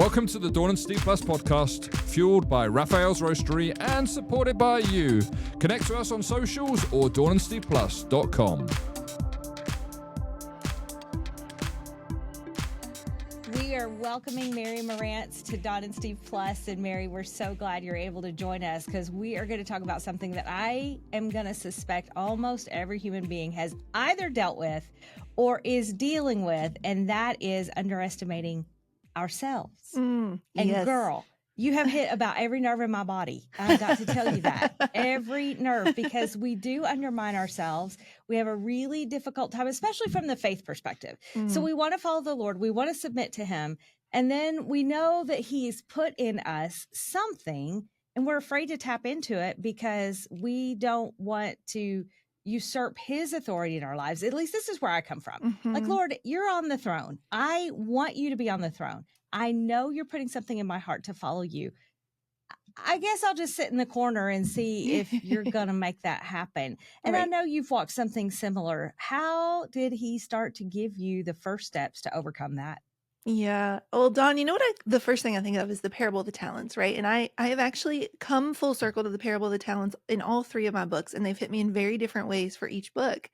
Welcome to the Dawn and Steve Plus podcast, fueled by Raphael's Roastery and supported by you. Connect to us on socials or dawnandsteveplus.com. We are welcoming Mary Marantz to Dawn and Steve Plus. And Mary, we're so glad you're able to join us because we are going to talk about something that I am going to suspect almost every human being has either dealt with or is dealing with, and that is underestimating ourselves. And yes. girl, you have hit about every nerve in my body. I've got to tell you that. Every nerve, because we do undermine ourselves. We have a really difficult time, especially from the faith perspective. So we want to follow the Lord. We want to submit to him. And then we know that he's put in us something, and we're afraid to tap into it because we don't want to usurp his authority in our lives. At least this is where I come from. Like, Lord, you're on the throne. I want you to be on the throne. I know you're putting something in my heart to follow you. I guess I'll just sit in the corner and see if you're going to make that happen. And I know you've walked something similar. How did he start to give you the first steps to overcome that? Yeah. Well, Dawn, you know what the first thing I think of is the parable of the talents, right? And I have actually come full circle to the parable of the talents in all three of my books, and they've hit me in very different ways for each book.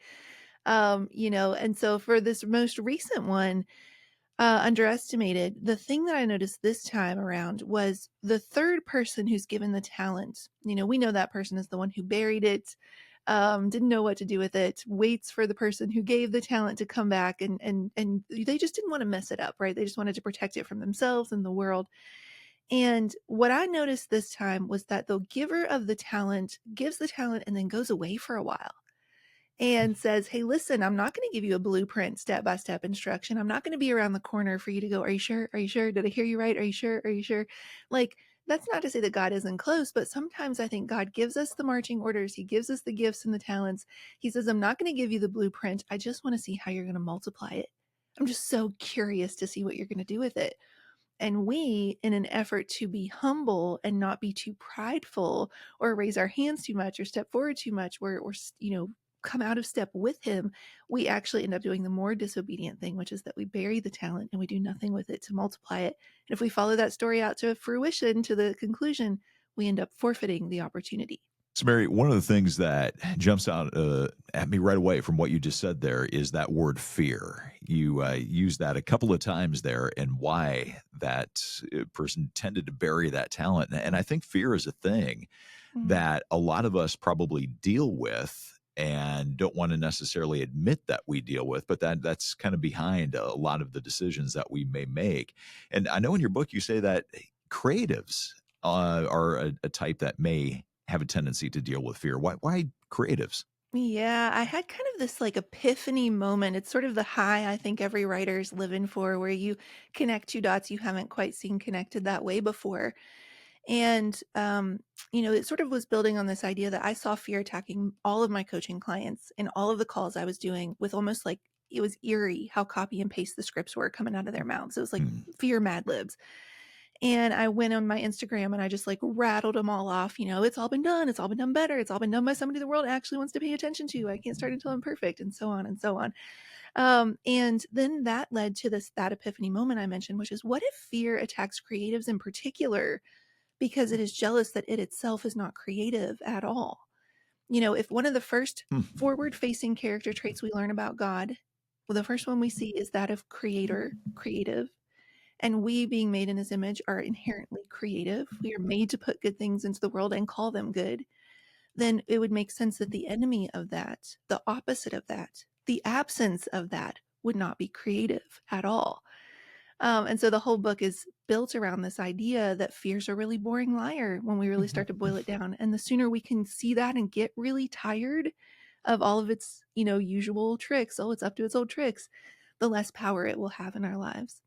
And so for this most recent one, underestimated, the thing that I noticed this time around was the third person who's given the talent. We know that person is the one who buried it, didn't know what to do with it, waits for the person who gave the talent to come back, and they just didn't want to mess it up, right? They just wanted to protect it from themselves and the world. And what I noticed this time was that the giver of the talent gives the talent and then goes away for a while and says, hey, listen, I'm not going to give you a blueprint, step-by-step instruction. I'm not going to be around the corner for you to go, are you sure? Are you sure? Did I hear you right? Are you sure? Are you sure? Like, that's not to say that God isn't close, but sometimes I think God gives us the marching orders. He gives us the gifts and the talents. He says, I'm not going to give you the blueprint. I just want to see how you're going to multiply it. I'm just so curious to see what you're going to do with it. And we, in an effort to be humble and not be too prideful or raise our hands too much or step forward too much or come out of step with him, we actually end up doing the more disobedient thing, which is that we bury the talent and we do nothing with it to multiply it. And if we follow that story out to fruition, to the conclusion, we end up forfeiting the opportunity. So, Mary, one of the things that jumps out at me right away from what you just said there is that word fear. You used that a couple of times there, and why that person tended to bury that talent. And I think fear is a thing that a lot of us probably deal with and don't want to necessarily admit that we deal with, but that's kind of behind a lot of the decisions that we may make. And I know in your book you say that creatives are a type that may have a tendency to deal with fear. Why creatives? Yeah, I had kind of this like epiphany moment. It's sort of the high I think every writer's living for, where you connect two dots you haven't quite seen connected that way before. And, it sort of was building on this idea that I saw fear attacking all of my coaching clients and all of the calls I was doing, with almost like, it was eerie how copy and paste the scripts were coming out of their mouths. It was like fear Mad Libs. And I went on my Instagram and I just like rattled them all off. It's all been done. It's all been done better. It's all been done by somebody the world actually wants to pay attention to. I can't start until I'm perfect, and so on and so on. And then that led to that epiphany moment I mentioned, which is, what if fear attacks creatives in particular because it is jealous that it itself is not creative at all? If one of the first forward-facing character traits we learn about God, well, the first one we see is that of creator, creative. And we, being made in his image, are inherently creative. We are made to put good things into the world and call them good. Then it would make sense that the enemy of that, the opposite of that, the absence of that, would not be creative at all. And so the whole book is built around this idea that fear's a really boring liar when we really start to boil it down. And the sooner we can see that and get really tired of all of its, usual tricks, it's up to its old tricks, the less power it will have in our lives.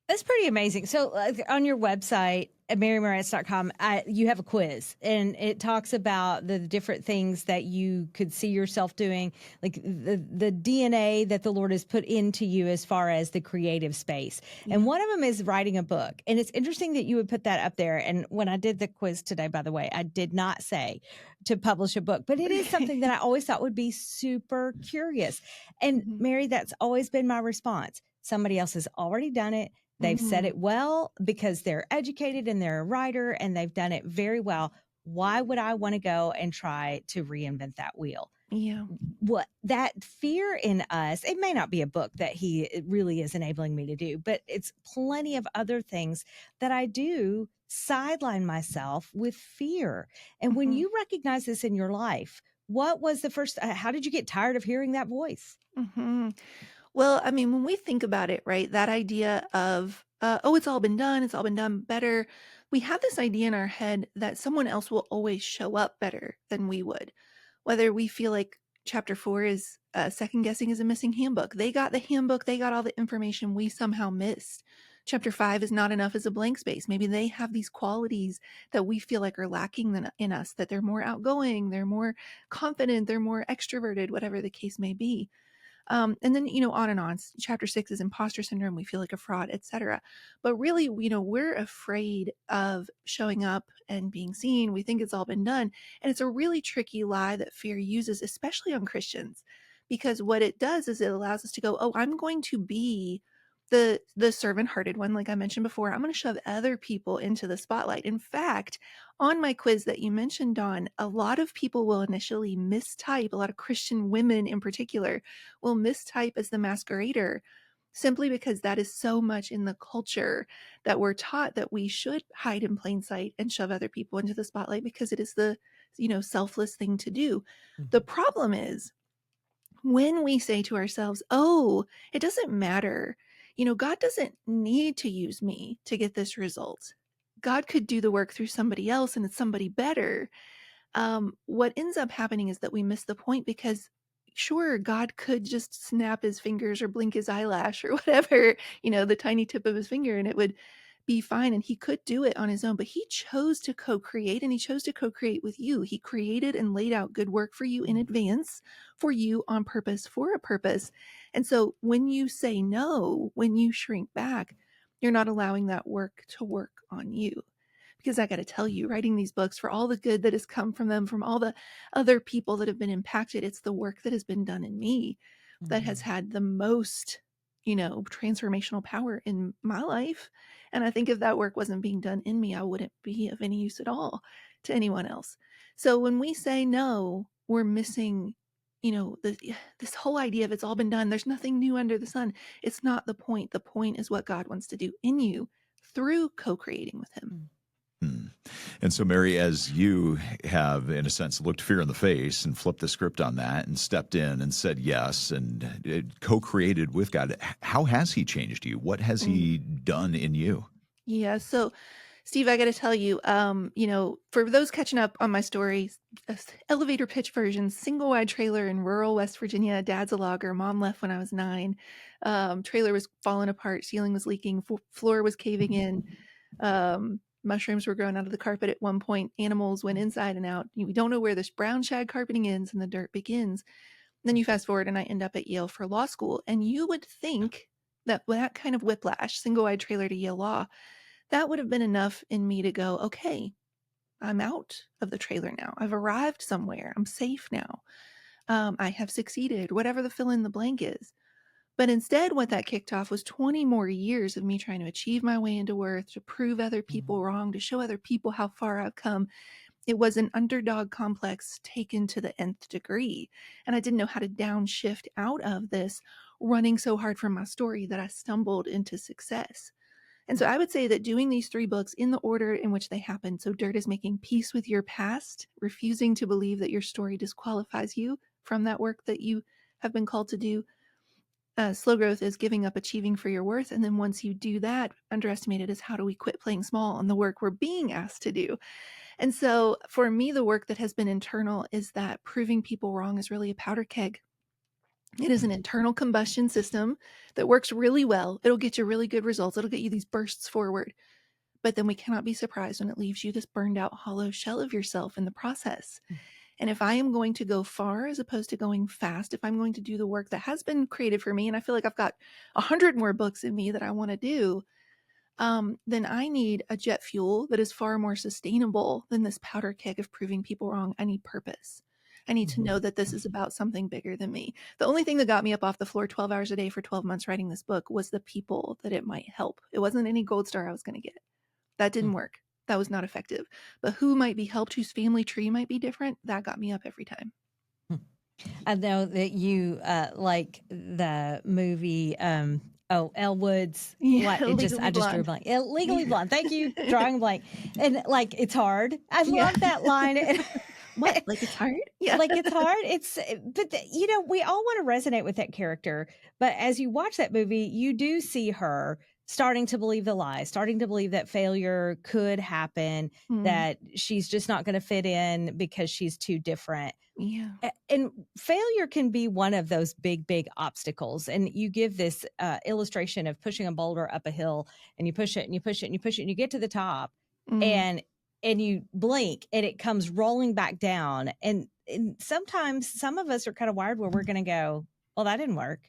That's pretty amazing. So on your website at marymarantz.com, you have a quiz, and it talks about the different things that you could see yourself doing, like the DNA that the Lord has put into you as far as the creative space. Yeah. And one of them is writing a book. And it's interesting that you would put that up there. And when I did the quiz today, by the way, I did not say to publish a book, but it is something that I always thought would be super curious. And Mary, that's always been my response. Somebody else has already done it. They've said Mhm. it well because they're educated and they're a writer and they've done it very well. Why would I want to go and try to reinvent that wheel? Yeah. What that fear in us, it may not be a book that he really is enabling me to do, but it's plenty of other things that I do sideline myself with fear. And when Mhm. you recognize this in your life, what was the first, how did you get tired of hearing that voice? Mhm. Well, I mean, when we think about it, right, that idea of, oh, it's all been done better. We have this idea in our head that someone else will always show up better than we would. Whether we feel like chapter 4 is second guessing is a missing handbook. They got the handbook, they got all the information we somehow missed. Chapter 5 is not enough as a blank space. Maybe they have these qualities that we feel like are lacking in us, that they're more outgoing, they're more confident, they're more extroverted, whatever the case may be. And then, on and on. Chapter 6 is imposter syndrome. We feel like a fraud, etc. But really, we're afraid of showing up and being seen. We think it's all been done. And it's a really tricky lie that fear uses, especially on Christians, because what it does is it allows us to go, oh, I'm going to be the servant-hearted one, like I mentioned before. I'm going to shove other people into the spotlight. In fact, on my quiz that you mentioned, Dawn, a lot of people will initially mistype, a lot of Christian women in particular will mistype as the masquerader simply because that is so much in the culture that we're taught that we should hide in plain sight and shove other people into the spotlight because it is the selfless thing to do. The problem is when we say to ourselves, oh, it doesn't matter, God doesn't need to use me to get this result. God could do the work through somebody else and it's somebody better. What ends up happening is that we miss the point because sure, God could just snap his fingers or blink his eyelash or whatever, the tiny tip of his finger, and it would be fine. And he could do it on his own, but he chose to co-create, and he chose to co-create with you. He created and laid out good work for you in advance, for you on purpose, for a purpose. And so when you say no, when you shrink back, you're not allowing that work to work on you. Because I got to tell you, writing these books, for all the good that has come from them, from all the other people that have been impacted, it's the work that has been done in me that has had the most, transformational power in my life. And I think if that work wasn't being done in me, I wouldn't be of any use at all to anyone else. So when we say no, we're missing, this whole idea of it's all been done. There's nothing new under the sun. It's not the point. The point is what God wants to do in you through co-creating with him. Hmm. And so, Mary, as you have, in a sense, looked fear in the face and flipped the script on that and stepped in and said yes and co-created with God, how has he changed you? What has he done in you? Yeah. So, Steve, I got to tell you, for those catching up on my story, elevator pitch version, single wide trailer in rural West Virginia. Dad's a logger. Mom left when I was 9. Trailer was falling apart. Ceiling was leaking. Floor was caving in. Mushrooms were growing out of the carpet at one point. Animals went inside and out. We don't know where this brown shag carpeting ends and the dirt begins. Then you fast forward and I end up at Yale for law school. And you would think that that kind of whiplash, single wide trailer to Yale Law, that would have been enough in me to go, okay, I'm out of the trailer now. I've arrived somewhere. I'm safe now. I have succeeded, whatever the fill in the blank is. But instead, what that kicked off was 20 more years of me trying to achieve my way into worth, to prove other people wrong, to show other people how far I've come. It was an underdog complex taken to the nth degree. And I didn't know how to downshift out of this, running so hard from my story that I stumbled into success. And so I would say that doing these 3 books in the order in which they happened, so Dirt is making peace with your past, refusing to believe that your story disqualifies you from that work that you have been called to do. Slow Growth is giving up achieving for your worth. And then once you do that, underestimated is how do we quit playing small on the work we're being asked to do. And so for me, the work that has been internal is that proving people wrong is really a powder keg. It is an internal combustion system that works really well. It'll get you really good results. It'll get you these bursts forward. But then we cannot be surprised when it leaves you this burned out hollow shell of yourself in the process. And if I am going to go far as opposed to going fast, if I'm going to do the work that has been created for me, and I feel like I've got 100 more books in me that I want to do, then I need a jet fuel that is far more sustainable than this powder keg of proving people wrong. I need purpose. I need to know that this is about something bigger than me. The only thing that got me up off the floor 12 hours a day for 12 months writing this book was the people that it might help. It wasn't any gold star I was going to get. That didn't work. That was not effective. But who might be helped, whose family tree might be different, that got me up every time. I know that you like the movie Elwood's Yeah, what it just Legally I just drew a Blonde. blank. Legally Blonde. Thank you. Drawing a blank. And like it's hard. I Yeah. love that line. What? Like it's hard? Yeah. Like it's hard. You know, we all want to resonate with that character. But as you watch that movie, you do see her starting to believe the lie, starting to believe that failure could happen, that she's just not going to fit in because she's too different. Yeah. And failure can be one of those big, big obstacles. And you give this illustration of pushing a boulder up a hill, and you push it and you push it and you push it and you get to the top, and you blink and it comes rolling back down. And sometimes some of us are kind of wired where we're going to go, well, that didn't work.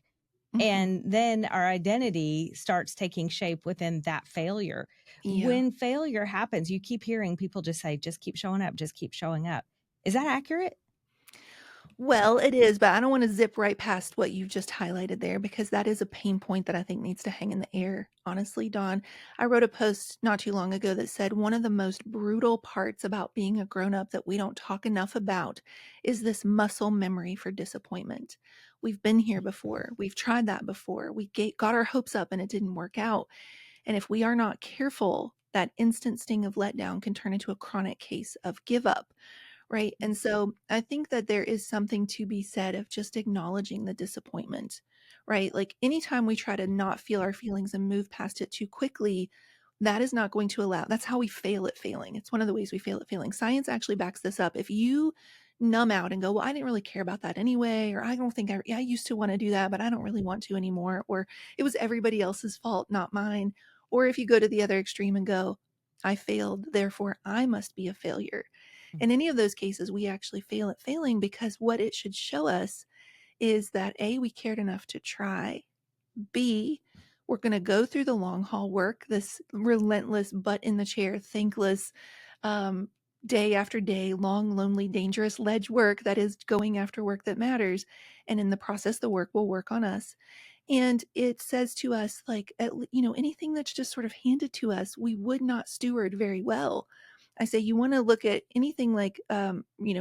And then our identity starts taking shape within that failure. Yeah. When failure happens, you keep hearing people just say, just keep showing up, just keep showing up. Is that accurate? Well, it is, but I don't want to zip right past what you just highlighted there, because that is a pain point that I think needs to hang in the air. Honestly, Dawn, I wrote a post not too long ago that said one of the most brutal parts about being a grown-up that we don't talk enough about is this muscle memory for disappointment. We've been here before. We've tried that before. We got our hopes up and it didn't work out. And if we are not careful, that instant sting of letdown can turn into a chronic case of give up. Right. And so I think that there is something to be said of just acknowledging the disappointment, right? Like anytime we try to not feel our feelings and move past it too quickly, that is not going to allow. That's how we fail at failing. It's one of the ways we fail at failing. Science actually backs this up. If you numb out and go, well, I didn't really care about that anyway, or I don't think I used to want to do that, but I don't really want to anymore, or it was everybody else's fault, not mine. Or if you go to the other extreme and go, I failed, therefore I must be a failure. In any of those cases, we actually fail at failing, because what it should show us is that A, we cared enough to try. B, we're going to go through the long haul work, this relentless butt in the chair, thankless, day after day, long, lonely, dangerous ledge work that is going after work that matters. And in the process, the work will work on us. And it says to us, like, anything that's just sort of handed to us, we would not steward very well. I say you want to look at anything like,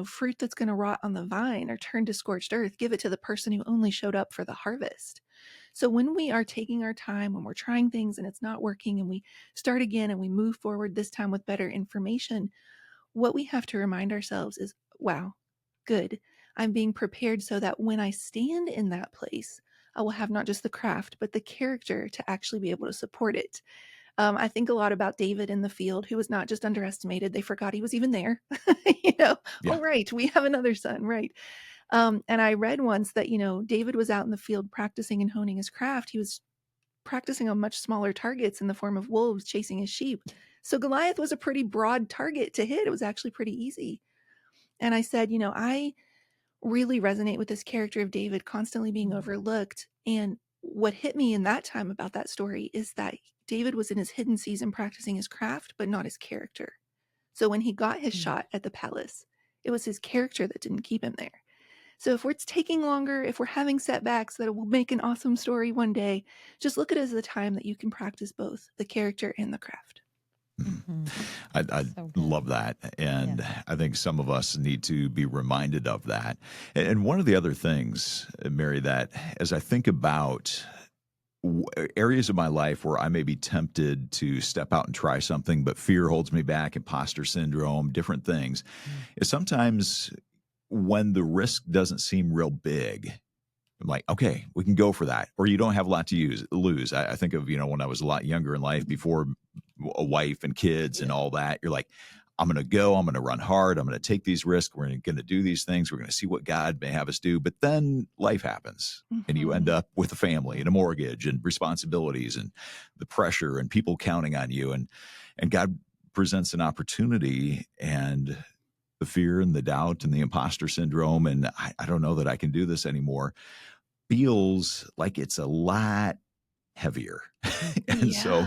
fruit that's going to rot on the vine or turn to scorched earth, give it to the person who only showed up for the harvest. So when we are taking our time, when we're trying things and it's not working, and we start again and we move forward, this time with better information, what we have to remind ourselves is, wow, good. I'm being prepared so that when I stand in that place, I will have not just the craft, but the character to actually be able to support it. I think a lot about David in the field, who was not just underestimated. They forgot he was even there. Yeah. Oh, right. We have another son. Right. And I read once that, David was out in the field practicing and honing his craft. He was practicing on much smaller targets in the form of wolves chasing his sheep. So Goliath was a pretty broad target to hit. It was actually pretty easy. And I said, I really resonate with this character of David constantly being overlooked. And what hit me in that time about that story is that David was in his hidden season practicing his craft, but not his character. So when he got his shot at the palace, it was his character that didn't keep him there. So if it's taking longer, if we're having setbacks that will make an awesome story one day, just look at it as the time that you can practice both the character and the craft. I love that. And I think some of us need to be reminded of that. And one of the other things, Mary, that as I think about areas of my life where I may be tempted to step out and try something, but fear holds me back, imposter syndrome, different things, is sometimes when the risk doesn't seem real big, I'm like, okay, we can go for that. Or you don't have a lot to lose. I think of, when I was a lot younger in life, before a wife and kids and all that, you're like, I'm going to go, I'm going to run hard. I'm going to take these risks. We're going to do these things. We're going to see what God may have us do. But then life happens and you end up with a family and a mortgage and responsibilities and the pressure and people counting on you. And God presents an opportunity, and the fear and the doubt and the imposter syndrome, and I don't know that I can do this anymore, feels like it's a lot heavier. And so,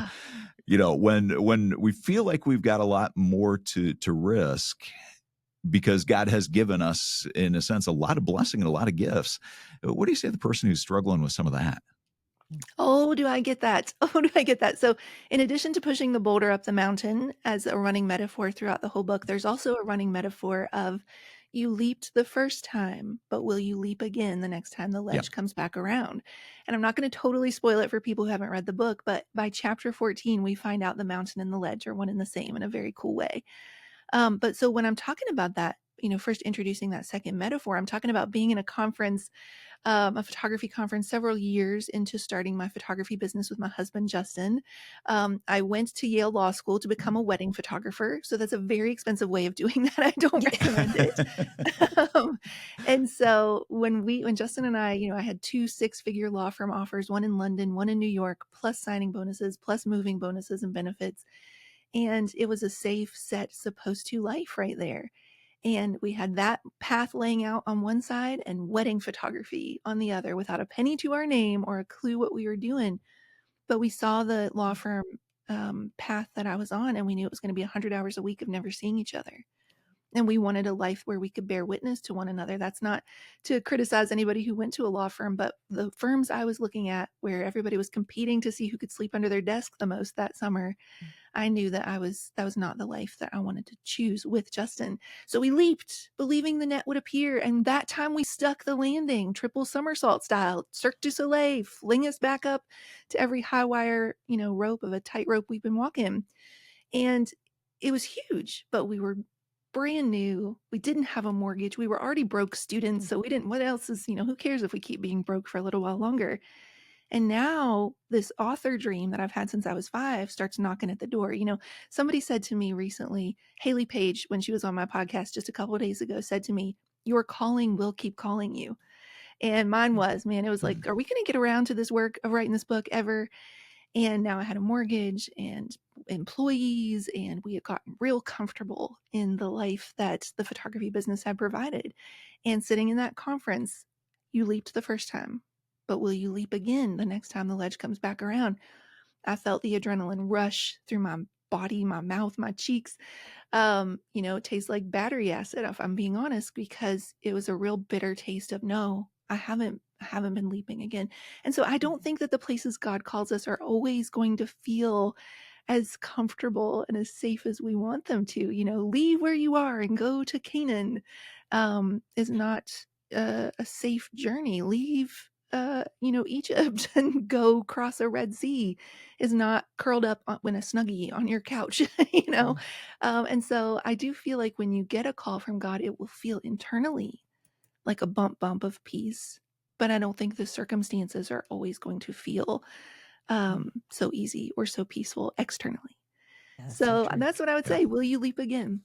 when we feel like we've got a lot more to risk, because God has given us, in a sense, a lot of blessing and a lot of gifts. What do you say to the person who's struggling with some of that? Oh, do I get that? Oh, do I get that? So, in addition to pushing the boulder up the mountain as a running metaphor throughout the whole book, there's also a running metaphor of you leaped the first time, but will you leap again the next time the Yeah. ledge comes back around? And I'm not going to totally spoil it for people who haven't read the book, but by chapter 14, we find out the mountain and the ledge are one and the same in a very cool way. But so when I'm talking about that, first introducing that second metaphor, I'm talking about being in a conference, a photography conference several years into starting my photography business with my husband, Justin. I went to Yale Law School to become a wedding photographer. So that's a very expensive way of doing that. I don't recommend it. And so when Justin and I had 2 6-figure law firm offers, one in London, one in New York, plus signing bonuses, plus moving bonuses and benefits. And it was a safe, set, supposed to life right there. And we had that path laying out on one side and wedding photography on the other without a penny to our name or a clue what we were doing. But we saw the law firm path that I was on, and we knew it was going to be 100 hours a week of never seeing each other. And we wanted a life where we could bear witness to one another. That's not to criticize anybody who went to a law firm, but the firms I was looking at where everybody was competing to see who could sleep under their desk the most that summer, I knew that that was not the life that I wanted to choose with Justin. So we leaped, believing the net would appear. And that time we stuck the landing, triple somersault style, Cirque du Soleil, fling us back up to every high wire, rope of a tightrope we've been walking. And it was huge, but we were brand new. We didn't have a mortgage. We were already broke students. So we didn't, what else is, who cares if we keep being broke for a little while longer? And now this author dream that I've had since I was 5 starts knocking at the door. Somebody said to me recently, Haley Page, when she was on my podcast just a couple of days ago, said to me, "Your calling will keep calling you." And mine was, man, it was like, are we going to get around to this work of writing this book ever? And now I had a mortgage and employees, and we had gotten real comfortable in the life that the photography business had provided. And sitting in that conference, you leaped the first time, but will you leap again the next time the ledge comes back around? I felt the adrenaline rush through my body, my mouth, my cheeks. It tastes like battery acid, if I'm being honest, because it was a real bitter taste of no, I haven't been leaping again. And so I don't think that the places God calls us are always going to feel as comfortable and as safe as we want them to. Leave where you are and go to Canaan is not a safe journey. Leave Egypt and go cross a Red Sea is not curled up in a snuggie on your couch, and so I do feel like when you get a call from God, it will feel internally like a bump of peace. But I don't think the circumstances are always going to feel so easy or so peaceful externally. That's So true. that's what I would say. Will you leap again?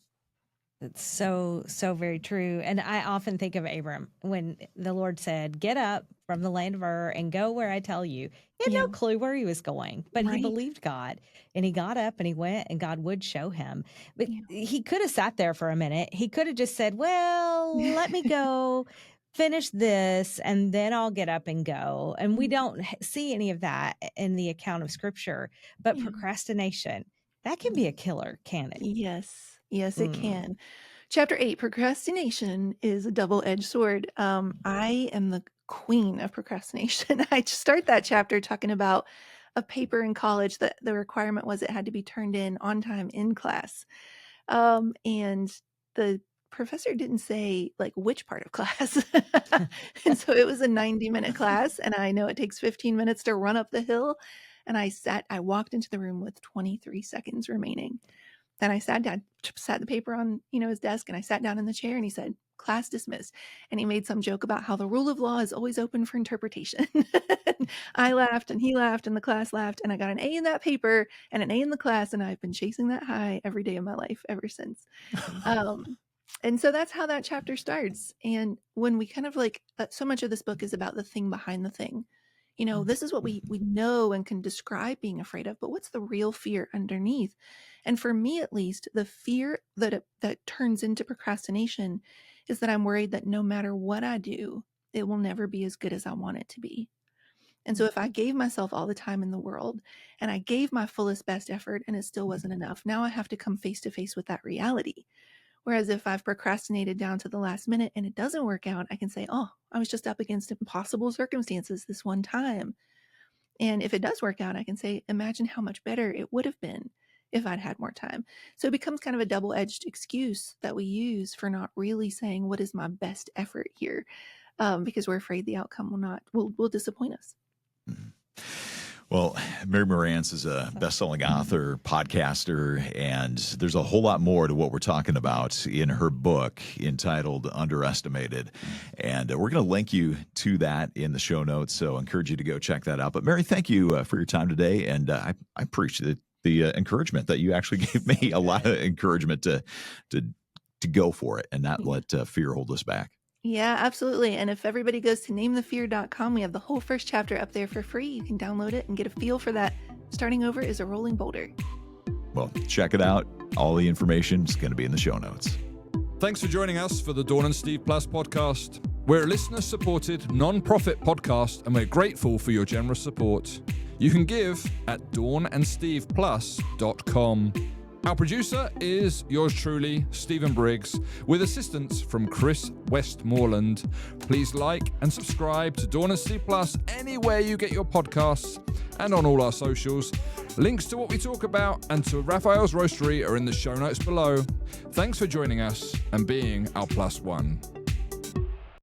It's so very true. And I often think of Abram when the Lord said, "Get up from the land of Ur and go where I tell you." He had Yeah. no clue where he was going, but he Right. believed God, and he got up and he went, and God would show him. But Yeah. he could have sat there for a minute. He could have just said, "Well, let me go finish this and then I'll get up and go." And we don't see any of that in the account of scripture, but Yeah. procrastination, that can be a killer, can it? Yes, it can. Chapter 8, procrastination is a double-edged sword. I am the queen of procrastination. I start that chapter talking about a paper in college that the requirement was it had to be turned in on time in class. And the professor didn't say like which part of class. And so it was a 90-minute class, and I know it takes 15 minutes to run up the hill. And I walked into the room with 23 seconds remaining. Then I sat down, sat the paper on, his desk, and I sat down in the chair, and he said, "Class dismissed." And he made some joke about how the rule of law is always open for interpretation. I laughed and he laughed and the class laughed, and I got an A in that paper and an A in the class, and I've been chasing that high every day of my life ever since. And so that's how that chapter starts. And when we kind of so much of this book is about the thing behind the thing. This is what we know and can describe being afraid of, but what's the real fear underneath? And for me, at least, the fear that turns into procrastination is that I'm worried that no matter what I do, it will never be as good as I want it to be. And so if I gave myself all the time in the world and I gave my fullest best effort and it still wasn't enough, now I have to come face to face with that reality Whereas if I've procrastinated down to the last minute and it doesn't work out, I can say, oh, I was just up against impossible circumstances this one time. And if it does work out, I can say, imagine how much better it would have been if I'd had more time. So it becomes kind of a double-edged excuse that we use for not really saying, what is my best effort here? Because we're afraid the outcome will disappoint us. Mm-hmm. Well, Mary Marantz is a best-selling author, podcaster, and there's a whole lot more to what we're talking about in her book entitled Underestimated. And we're going to link you to that in the show notes, so I encourage you to go check that out. But Mary, thank you for your time today, and I appreciate the encouragement that you actually gave me, a lot of encouragement to go for it and not let fear hold us back. Yeah, absolutely. And if everybody goes to namethefear.com, we have the whole first chapter up there for free. You can download it and get a feel for that. Starting over is a rolling boulder. Well, check it out. All the information is going to be in the show notes. Thanks for joining us for the Dawn and Steve Plus podcast. We're a listener-supported, non-profit podcast, and we're grateful for your generous support. You can give at dawnandsteveplus.com. Our producer is yours truly, Stephen Briggs, with assistance from Chris Westmoreland. Please like and subscribe to Dawn and Steve Plus anywhere you get your podcasts and on all our socials. Links to what we talk about and to Raphael's Roastery are in the show notes below. Thanks for joining us and being our plus one.